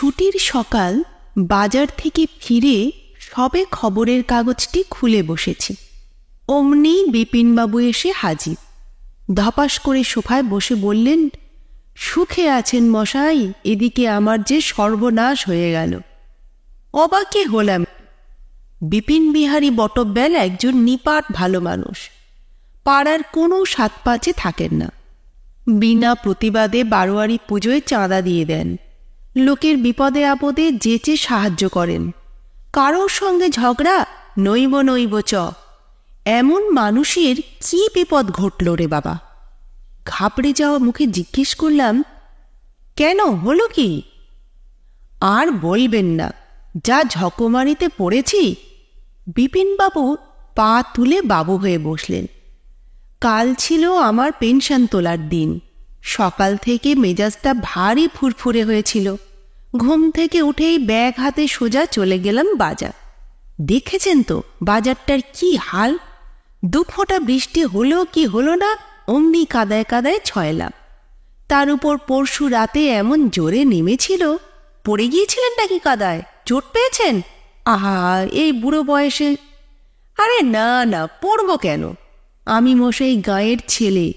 ছুটির সকাল, বাজার থেকে ফিরে সবে খবরের কাগজটি খুলে বসেছি। অমনি বিপিনবাবু এসে হাজির। ধপাস করে সোফায় বসে বললেন, সুখে আছেন মশাই? এদিকে আমার যে সর্বনাশ হয়ে গেল। অবাকে হলাম। বিপিন বিহারী বটব্যাল একজন নিপাট ভালো মানুষ। পাড়ার কোনো সাত পাঁচে থাকেন না। বিনা প্রতিবাদে বারোয়ারি পুজোয় চাঁদা দিয়ে দেন। লোকের বিপদে আপদে যেচে সাহায্য করেন। কারোর সঙ্গে ঝগড়া নইব নইব চ। এমন মানুষের কি বিপদ ঘটল রে বাবা? ঘাবড়ে যাওয়া মুখে জিজ্ঞেস করলাম, কেন, হলো কি? আর বলবেন না, যা ঝকমারিতে পড়েছি। বিপিনবাবু পা তুলে বাবু হয়ে বসলেন। কাল ছিল আমার পেনশন তোলার দিন। সকাল থেকে মেজাজটা ভারী ফুরফুরে হয়েছিল। ঘুম থেকে উঠেই ব্যাগ হাতে সোজা চলে গেলাম বাজার। দেখেছেন তো বাজারটার কি হাল। দুফোঁটা বৃষ্টি হলো কি হলো না, অমনি কাদায় কাদায় ছয়লাম। তার উপর পরশু রাতে এমন জোরে নেমেছিল। পড়ে গিয়েছিলেন নাকি কাদায়? চোট পেয়েছেন? আহা, এই বুড়ো বয়সে! আরে না না, পড়ব কেন? আমি মশাই গাঁয়ের ছেলে,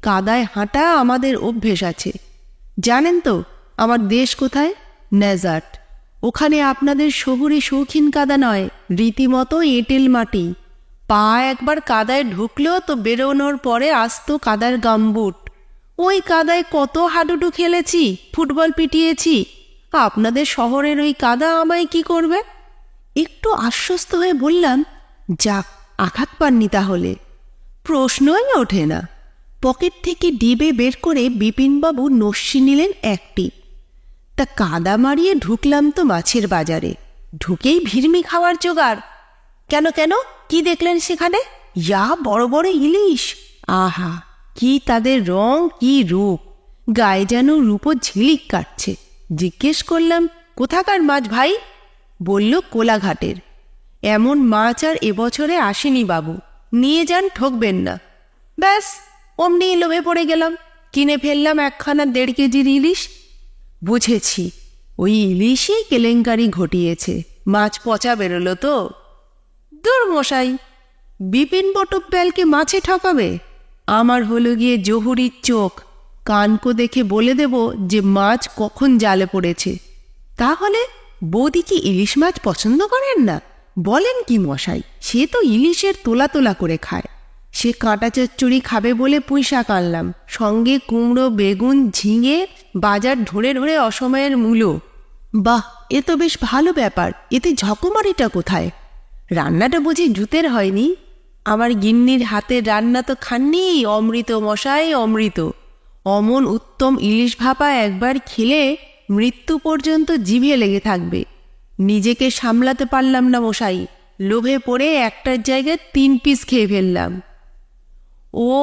কাদায় হাঁটা আমাদের অভ্যেস আছে। জানেন তো আমার দেশ কোথায়? নেজাট। ওখানে আপনাদের শহুরে শৌখিন কাদা নয়, রীতিমতো এঁটেল মাটি। পা একবার কাদায় ঢুকলেও তো বেরোনোর পরে আসতো কাদার গাম্বুট। ওই কাদায় কত হাডুডু খেলেছি, ফুটবল পিটিয়েছি। আপনাদের শহরের ওই কাদা আমায় কি করবে? একটু আশ্বস্ত হয়ে বললাম, যাক, আঘাত পাননি তাহলে। প্রশ্নই ওঠে না। পকেট থেকে ডিবে বের করে বিপিনবাবু নস্যি নিলেন একটি। তা কাদা মারিয়ে ঢুকলাম তো মাছের বাজারে। ঢুকেই ভিড়মি খাওয়ার জোগাড়। কেন কেন, কি দেখলেন সেখানে? ইয়া বড় বড় ইলিশ! আহা, কি তাদের রং, কি রূপ! গায়ে যেন রূপো ঝিলিক কাটছে। জিজ্ঞেস করলাম, কোথাকার মাছ ভাই? বলল, কোলাঘাটের। এমন মাছ আর এবছরে আসেনি বাবু, নিয়ে যান, ঠকবেন না। ব্যাস, অমনি লোভে পড়ে গেলাম। কিনে ফেললাম একখানা 1.5 কেজির ইলিশ। বুঝেছি, ওই ইলিশই কেলেঙ্কারি ঘটিয়েছে। মাছ পচা বেরোলো তো। দূর মশাই, বিপিন বটব্যালকে মাছে ঠকাবে? আমার হলো গিয়ে জহুরির চোখ। কানকো দেখে বলে দেব যে মাছ কখন জালে পড়েছে। তাহলে বৌদি কি ইলিশ মাছ পছন্দ করেন না? বলেন কি মশাই, সে তো ইলিশের তোলা তোলা করে খায়। সে কাঁটা চচ্চড়ি খাবে বলে পুঁইশাক আনলাম, সঙ্গে কুমড়ো, বেগুন, ঝিঙে, বাজার ধরে ধরে অসময়ের মূলো। বাহ, এ তো বেশ ভালো ব্যাপার। এতে ঝকমারিটা কোথায়? রান্নাটা বুঝি জুতের হয়নি? আমার গিন্নির হাতের রান্না তো খাননি? অমৃত মশাই, অমৃত। অমন উত্তম ইলিশ ভাপা একবার খেলে মৃত্যু পর্যন্ত জিভে লেগে থাকবে। নিজেকে সামলাতে পারলাম না মশাই, লোভে পড়ে একটার জায়গায় 3 পিস খেয়ে ফেললাম। ও,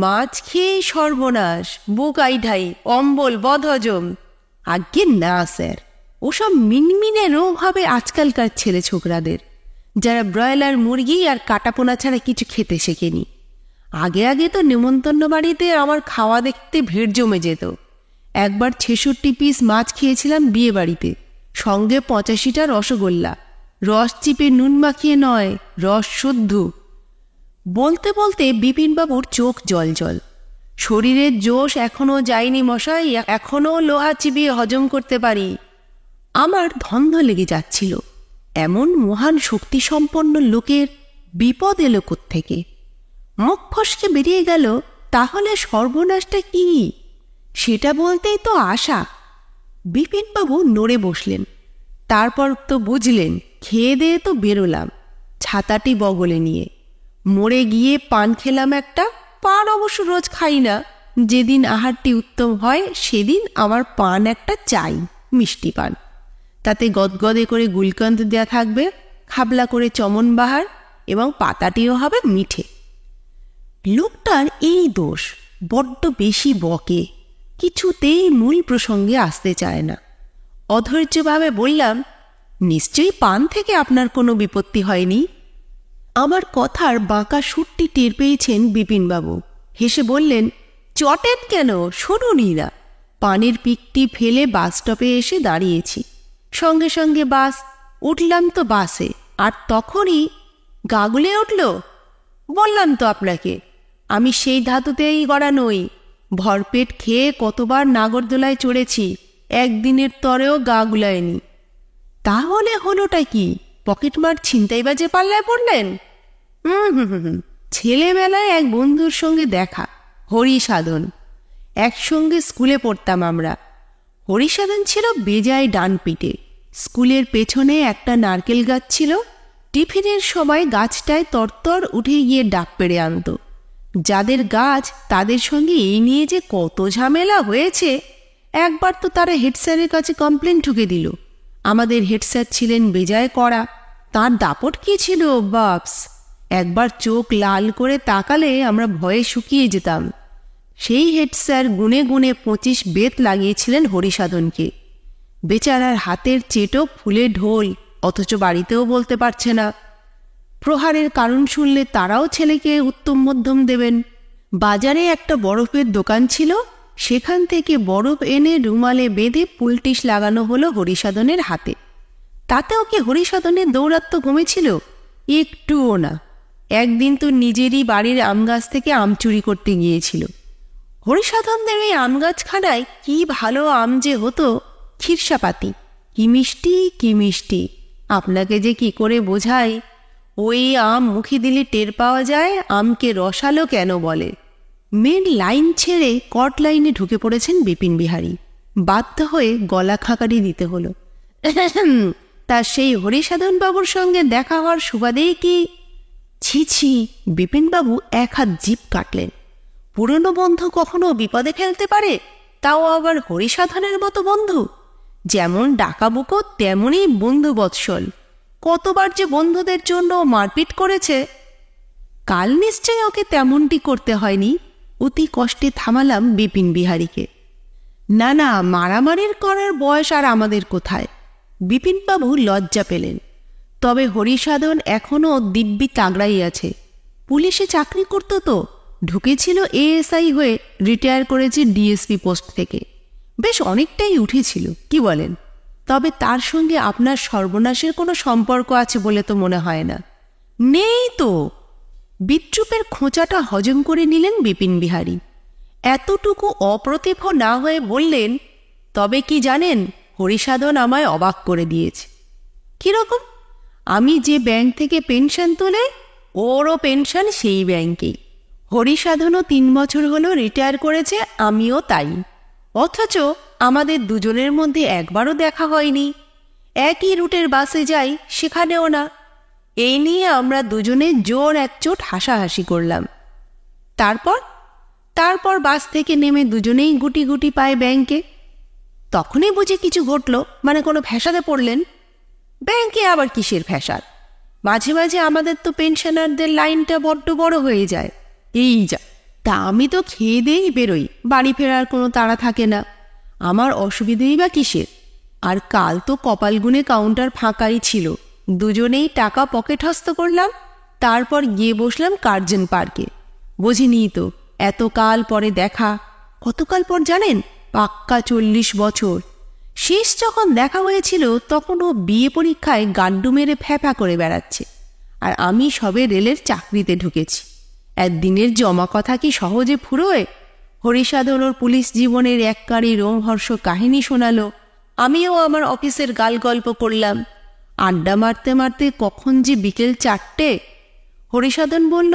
মাছ খেয়েই সর্বনাশ, বুক আইঢাই, অম্বল, বদহজম? আজ্ঞে না স্যার, ওসব মিনমিনে রোগ হবে আজকালকার ছেলে ছোকরাদের, যারা ব্রয়লার মুরগি আর কাটাপোনা ছাড়া কিছু খেতে শেখেনি। আগে আগে তো নেমন্তন্ন বাড়িতে আমার খাওয়া দেখতে ভিড় জমে যেত। একবার 66 পিস মাছ খেয়েছিলাম বিয়ে বাড়িতে, সঙ্গে 85টা রসগোল্লা। রস চিপে নুন মাখিয়ে নয়, রস শুদ্ধ। বলতে বলতে বিপিনবাবুর চোখ জল জল। শরীরের জোশ এখনো যায়নি মশাই, এখনো লোহা চিবিয়ে হজম করতে পারি। আমার ধন্ধ লেগে যাচ্ছিল, এমন মহান শক্তিসম্পন্ন লোকের বিপদ এলো কোত্থেকে? মুখ ফসকে বেরিয়ে গেল, তাহলে সর্বনাশটা কি? সেটা বলতেই তো আশা। বিপিনবাবু নড়ে বসলেন। তারপর তো বুঝলেন, খেয়ে দিয়ে তো বেরোলাম, ছাতাটি বগলে নিয়ে। মরে গিয়ে পান খেলাম একটা। পান অবশ্য রোজ খাই না। যেদিন আহারটি উত্তম হয় সেদিন আমার পান একটা চাই, মিষ্টি পান। তাতে গদগদে করে গুলকন্দ দেয়া থাকবে, খাবলা করে চমন বাহার, এবং পাতাটিও হবে মিঠে। লোকটার এই দোষ, বড্ড বেশি বকে, কিছুতেই মূল প্রসঙ্গে আসতে চায় না। অধৈর্যভাবে বললাম, নিশ্চয়ই পান থেকে আপনার কোনো বিপত্তি হয়নি? আমার কথার বাঁকা সুরটি টের পেয়েছেন বিপিনবাবু। হেসে বললেন, চটেন কেন, শুনুনই না। পানের পিকটি ফেলে বাস স্টপে এসে দাঁড়িয়েছি। সঙ্গে সঙ্গে বাস। উঠলাম তো বাসে, আর তখনই গা গুলে উঠল। বললাম তো আপনাকে, আমি সেই ধাতুতেই গড়া নই। ভরপেট খেয়ে কতবার নাগরদোলায় চড়েছি, একদিনের তরেও গা গুলায়নি। তাহলে হলোটা কি? পকেটমার ছিনতাইবাজে পাল্লায় পড়লেন? ছেলেবেলায় এক বন্ধুর সঙ্গে দেখা, হরিসাধন। একসঙ্গে স্কুলে পড়তাম আমরা। হরিসাধন ছিল বেজায় ডান পিটে। স্কুলের পেছনে একটা নারকেল গাছ ছিল। টিফিনের সময় গাছটায় তরতর উঠে গিয়ে ডাক পেড়ে আনত। যাদের গাছ তাদের সঙ্গে এই নিয়ে যে কত ঝামেলা হয়েছে। একবার তো তারা হেড স্যারের কাছে কমপ্লেন ঠুকে দিল। আমাদের হেড স্যার ছিলেন বেজায় কড়া। তার দাপট কি ছিল বাপস! একবার চোখ লাল করে তাকালে আমরা ভয়ে শুকিয়ে যেতাম। সেই হেড স্যার গুনে গুনে 25 বেত লাগিয়েছিলেন হরিসাধনকে। বেচারার হাতের চেটো ফুলে ঢোল, অথচ বাড়িতেও বলতে পারছে না। প্রহারের কারণ শুনলে তারাও ছেলেকে উত্তম মধ্যম দেবেন। বাজারে একটা বরফের দোকান ছিল, সেখান থেকে বরফ এনে রুমালে বেঁধে পুলটিস লাগানো হলো হরিসাধনের হাতে। তাতেও কি হরিসাধনের দৌরাত্ম্য কমেছিল? একটুও না। একদিন তো নিজেরই বাড়ির আম গাছ থেকে আম চুরি করতে গিয়েছিল। হরিসাধনদের এই আম গাছখানায় কি ভালো আম যে হতো! খিরসাপাতি, কি মিষ্টি কি মিষ্টি! আপনাকে যে কি করে বোঝাই। ওই আম মুখে দিলে টের পাওয়া যায় আমকে রসালো কেন বলে। মেন লাইন ছেড়ে কট লাইনে ঢুকে পড়েছেন বিপিন বিহারী। বাধ্য হয়ে গলা খাকারি দিতে হলো। তার সেই হরিসাধন বাবুর সঙ্গে দেখা হওয়ার সুবাদেই কি? ছি ছি! বিপিনবাবু এক হাত জিভ কাটলেন। পুরনো বন্ধু কখনো বিপদে ফেলতে পারে, তাও আবার হরিসাধনের মতো বন্ধু। যেমন ডাকাবুকো তেমনই বন্ধু বৎসল। কতবার যে বন্ধুদের জন্য মারপিট করেছে। কাল নিশ্চয়ই ওকে তেমনটি করতে হয়নি। অতি কষ্টে থামালাম বিপিন বিহারীকে। না না, মারামারির করার বয়স আর আমাদের কোথায়। বিপিনবাবু লজ্জা পেলেন। তবে হরিসাধন এখনও দিব্যি তাগড়াই আছে। পুলিশে চাকরি করত তো, ঢুকেছিল এএসআই হয়ে, রিটায়ার করেছে ডিএসপি পোস্ট থেকে। বেশ অনেকটাই উঠেছিল, কি বলেন? তবে তার সঙ্গে আপনার সর্বনাশের কোনো সম্পর্ক আছে বলে তো মনে হয় না। নেই তো। বিদ্রুপের খোঁচাটা হজম করে নিলেন বিপিন বিহারী। এতটুকু অপ্রতিভ না হয়ে বললেন, তবে কি জানেন, হরিসাধন আমায় অবাক করে দিয়েছে। কিরকম? আমি যে ব্যাংক থেকে পেনশন তোলে, ওরও পেনশন সেই ব্যাংকেই। হরিসাধনও 3 বছর হলো রিটায়ার করেছে, আমিও তাই। অথচ আমাদের দুজনের মধ্যে একবারও দেখা হয়নি। একই রুটের বাসে যাই, সেখানেও না। এই নিয়ে আমরা দুজনে জোর একচোট হাসাহাসি করলাম। তারপর বাস থেকে নেমে দুজনেই গুটি গুটি পায় ব্যাংকে। তখনই বুঝি কিছু ঘটল, মানে কোনো ফ্যাসাদে পড়লেন। ব্যাংকে আবার কিসের ফ্যাসাদ? মাঝে মাঝে আমাদের তো পেনশনারদের লাইনটা বড্ড বড় হয়ে যায়। এই যা! তা আমি তো খেয়ে দিয়েই বেরোই, বাড়ি ফেরার কোনো তাড়া থাকে না। আমার অসুবিধেই বা কিসের? আর কাল তো কপাল গুনে কাউন্টার ফাঁকাই ছিল। দুজনেই টাকা পকেট হস্ত করলাম। তারপর গিয়ে বসলাম কার্জন পার্কে। বুঝিনি তো, এতকাল পরে দেখা। কতকাল পর জানেন? পাক্কা 40 বছর। শেষ যখন দেখা হয়েছিল তখন ও বিয়ে পরীক্ষায় গাড্ডু মেরে ফ্যাফা করে বেড়াচ্ছে, আর আমি সবে রেলের চাকরিতে ঢুকেছি। একদিনের জমা কথা কি সহজে ফুরোয়? হরিসাধন ওর পুলিশ জীবনের এককারী রোমহর্ষ কাহিনী শোনালো। আমিও আমার অফিসের গাল গল্প করলাম। আড্ডা মারতে মারতে কখন যে বিকেল 4টে। হরিসাধন বলল,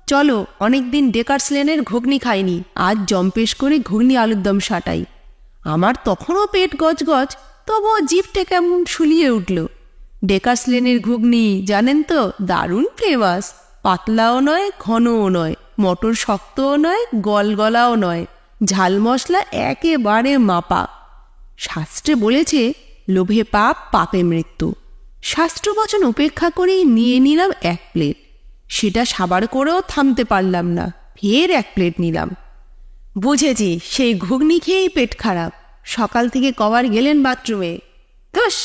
চলো, অনেকদিন ডেকার্স লেনের ঘুগনি খাইনি, আজ জম্পেশ করে ঘুগনি আলুর দম সাটাই। আমার তখনও পেট গজগজ, তবুও জিভটা কেমন শুলিয়ে উঠল। ডেকার্স লেনের ঘুগনি জানেন তো, দারুণ ফেমাস। পাতলাও নয়, ঘনও নয়, মটর শক্তও নয়, গলগলাও নয়, ঝাল মশলা একেবারে মাপা। শাস্ত্রে বলেছে, লোভে পাপ, পাপে মৃত্যু। শাস্ত্রবচন উপেক্ষা করেই নিয়ে নিলাম 1 প্লেট। সেটা সাবার করেও থামতে পারলাম না, ফের 1 প্লেট নিলাম। বুঝেছি, সেই ঘুগনি খেয়েই পেট খারাপ। সকাল থেকে কবার গেলেন বাথরুমে? ধুস,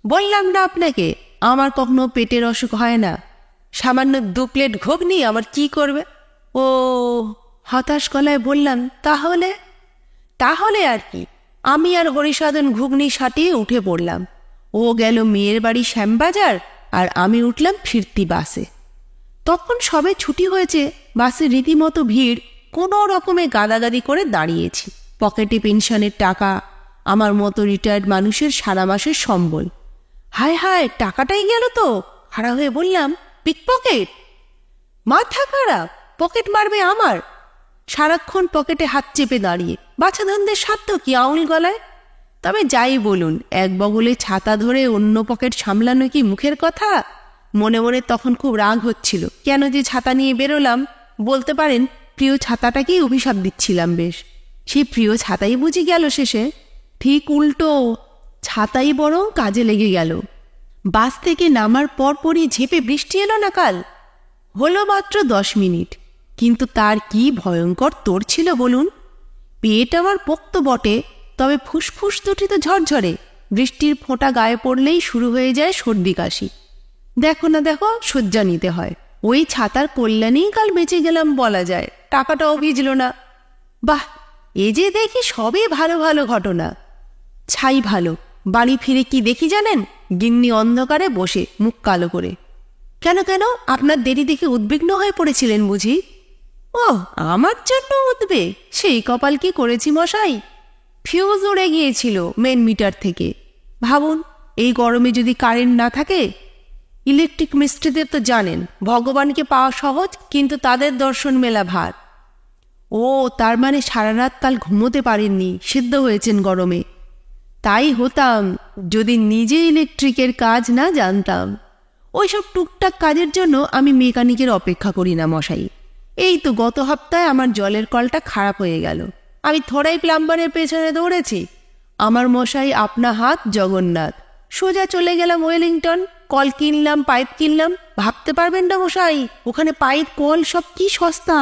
বললাম না আপনাকে, আমার কখনো পেটের অসুখ হয় না। সামান্য 2 প্লেট ঘুগনি আমার কি করবে? ও, হতাশ গলায় বললাম, তাহলে আর কি। আমি আর হরিসাধন ঘুগনি সাটিয়ে উঠে পড়লাম। ও গেল মেয়ের বাড়ি শ্যামবাজার, আর আমি উঠলাম ফিরতি বাসে। তখন সবে ছুটি হয়েছে, বাসে রীতিমতো ভিড়। কোনো রকমে গাদাগাদি করে দাঁড়িয়েছি। পকেটে পেনশনের টাকা, আমার মতো রিটায়ার্ড মানুষের সারা মাসের সম্বল। হায় হায়, টাকাটাই গেল তো। খাড়া হয়ে বললাম, পিকপকেট? মাথা খারাপ, পকেট মারবে আমার? সারাক্ষণ পকেটে হাত চেপে দাঁড়িয়ে বাছাধনদের সাধ্য কি আউল গলায়? তবে যাই বলুন, এক বগলে ছাতা ধরে অন্য পকেট সামলানো কি মুখের কথা? মনে মনে তখন খুব রাগ হচ্ছিল, কেন যে ছাতা নিয়ে বেরোলাম। বলতে পারেন প্রিয় ছাতাটাকেই অভিশাপ দিচ্ছিলাম বেশ। সেই প্রিয় ছাতাই বুঝি গেল শেষে। ঠিক উল্টো, ছাতাই বরং কাজে লেগে গেল। বাস থেকে নামার পরপরই ঝেপে বৃষ্টি এলো না কাল। হলো মাত্র 10 মিনিট, কিন্তু তার কি ভয়ঙ্কর তোড় ছিল বলুন। পেট আমার পোক্ত বটে, তবে ফুসফুস দুটি তো ঝরঝরে। বৃষ্টির ফোঁটা গায়ে পড়লেই শুরু হয়ে যায় সর্দি কাশি। দেখো না দেখো, শয্যা নিতে হয়। ওই ছাতার কল্যাণেই কাল বেঁচে গেলাম বলা যায়। টাকাটাও ভিজল না। বাহ, এ যে দেখি সবই ভালো ভালো ঘটনা। ছাই ভালো। বাড়ি ফিরে কি দেখি জানেন? গিন্নি অন্ধকারে বসে, মুখ কালো করে। কেন কেন, আপনার দেরি দেখে উদ্বিগ্ন হয়ে পড়েছিলেন বুঝি? ও, আমার জন্য উদ্বেগ? সেই কপাল কি করেছি মশাই। ফিউজ উড়ে গিয়েছিল মেন মিটার থেকে। ভাবুন, এই গরমে যদি কারেন্ট না থাকে। ইলেকট্রিক মিস্ত্রিদের তো জানেন, ভগবানকে পাওয়া সহজ, কিন্তু তাদের দর্শন মেলা ভার। ও, তার মানে সারা রাত কাল ঘুমোতে পারেননি, সিদ্ধ হয়েছেন গরমে। তাই হতাম যদি নিজে ইলেকট্রিকের কাজ না জানতাম। ওইসব টুকটাক কাজের জন্য আমি মেকানিকের অপেক্ষা করি না মশাই। এই তো গত সপ্তাহে আমার জলের কলটা খারাপ হয়ে গেল। আমি থোড়াই প্লাম্বারের পেছনে দৌড়েছি। আমার মশাই আপনা হাত জগন্নাথ। সোজা চলে গেলাম ওয়েলিংটন। কল কিনলাম, পাইপ কিনলাম। ভাবতে পারবেন না মশাই, ওখানে পাইপ কল সব কি সস্তা,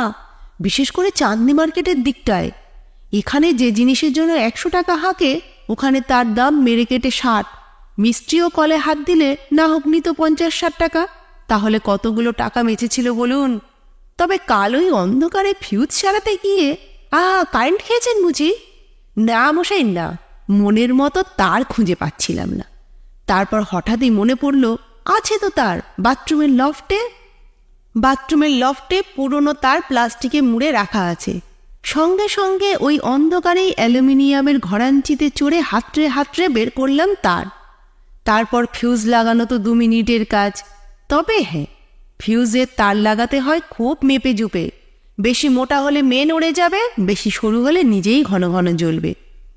বিশেষ করে চাঁদনি মার্কেটের দিকটায়। এখানে যে জিনিসের জন্য 100 টাকা হাঁকে, ওখানে তার দাম মেরে কেটে 60। মিস্ত্রিও কলে হাত দিলে না হোক নিত 50-60 টাকা। তাহলে কতগুলো টাকা বেঁচেছিল বলুন। তবে কাল ওই অন্ধকারে ফিউজ সারাতে গিয়ে কারেন্ট খেয়েছেন বুঝি? না মশাই না, মনের মতো তার খুঁজে পাচ্ছিলাম না। তারপর হঠাৎই মনে পড়ল, আছে তো তার বাথরুমের লফটে পুরনো তার প্লাস্টিকে মুড়ে রাখা আছে। সঙ্গে সঙ্গে ওই অন্ধকারেই অ্যালুমিনিয়ামের ঘরাঞ্চিতে চড়ে হাতড়ে হাতড়ে বের করলাম তার। তারপর ফিউজ লাগানো তো 2 মিনিটের কাজ। তবে হ্যাঁ, ফিউজের তার লাগাতে হয় খুব মেপে জুপে। বেশি মোটা হলে মেন উড়ে যাবে, বেশি সরু হলে নিজেই ঘন ঘন জ্বলবে।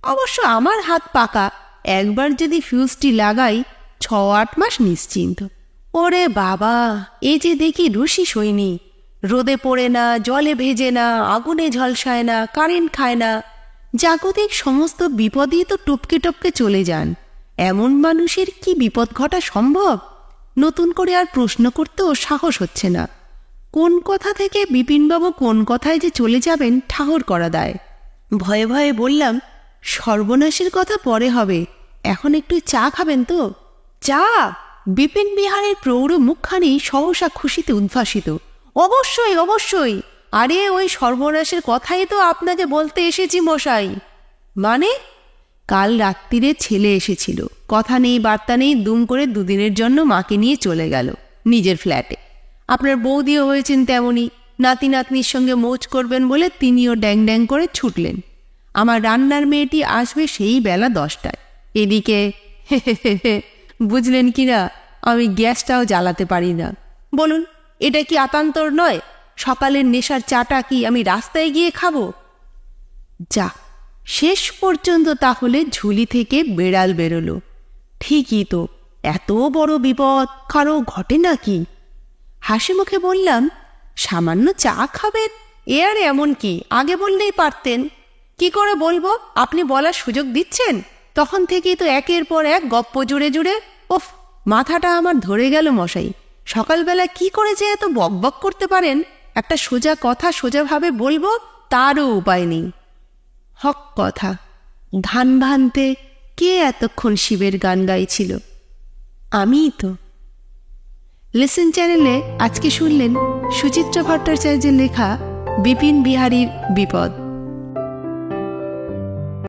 অবশ্য আমার হাত পাকা, একবার যদি ফিউজটি লাগাই 6-8 মাস নিশ্চিন্ত। ওরে বাবা, এ যে দেখি রুশি সৈনি। রোদে পড়ে না, জলে ভেজে না, আগুনে ঝলসায় না, কারেন্ট খায় না। জাগতিক সমস্ত বিপদই তো টপকে টপকে চলে যান। এমন মানুষের কি বিপদ ঘটা সম্ভব? নতুন করে আর প্রশ্ন করতেও সাহস হচ্ছে না। কোন কথা থেকে বিপিনবাবু কোন কথায় যে চলে যাবেন ঠাহর করা দেয়। ভয়ে ভয়ে বললাম, সর্বনাশের কথা পরে হবে, এখন একটু চা খাবেন তো? চা? বিপিন বিহারীর প্রৌঢ় মুখখানি সহসা খুশিতে উদ্ভাসিত। অবশ্যই অবশ্যই, আরে ওই সর্বনাশের কথাই তো আপনাকে বলতে এসেছি মশাই। মানে? কাল রাত্রিরে ছেলে এসেছিল, কথা নেই বার্তা নেই, দুম করে 2 দিনের জন্য মাকে নিয়ে চলে গেল নিজের ফ্ল্যাটে। আপনার বৌদিও হয়েছেন তেমনই, নাতি নাতনির সঙ্গে মৌজ করবেন বলে তিনিও ড্যাং ড্যাং করে ছুটলেন। আমার রান্নার মেয়েটি আসবে সেই বেলা 10টায়। এদিকে বুঝলেন কিনা, আমি গ্যাসটাও জ্বালাতে পারি না। বলুন, এটা কি আতান্তর নয়? সকালের নেশার চাটা কি আমি রাস্তায় গিয়ে খাবো? যা, শেষ পর্যন্ত তাহলে ঝুলি থেকে বেড়াল বেরোলো। ঠিকই তো, এত বড় বিপদ কারো ঘটে নাকি? হাসি মুখে বললাম, সামান্য চা খাবেন, এ আর এমন কি, আগে বললেই পারতেন। কি করে বলবো, আপনি বলার সুযোগ দিচ্ছেন? তখন থেকেই তো একের পর এক গপ্প জুড়ে জুড়ে। ওফ, মাথাটা আমার ধরে গেল মশাই। সকালবেলা কি করে যে এত বকবক করতে পারেন? একটা সোজা কথা সোজাভাবে বলবো, তারও উপায় নেই। হক কথা, ধান ভানতে কে এতক্ষণ শিবের গান গাইছিল? আমিই তো। লিসেন চ্যানেলে আজকে শুনলেন সুচিত্রা ভট্টাচার্যের লেখা বিপিন বিহারীর বিপদ।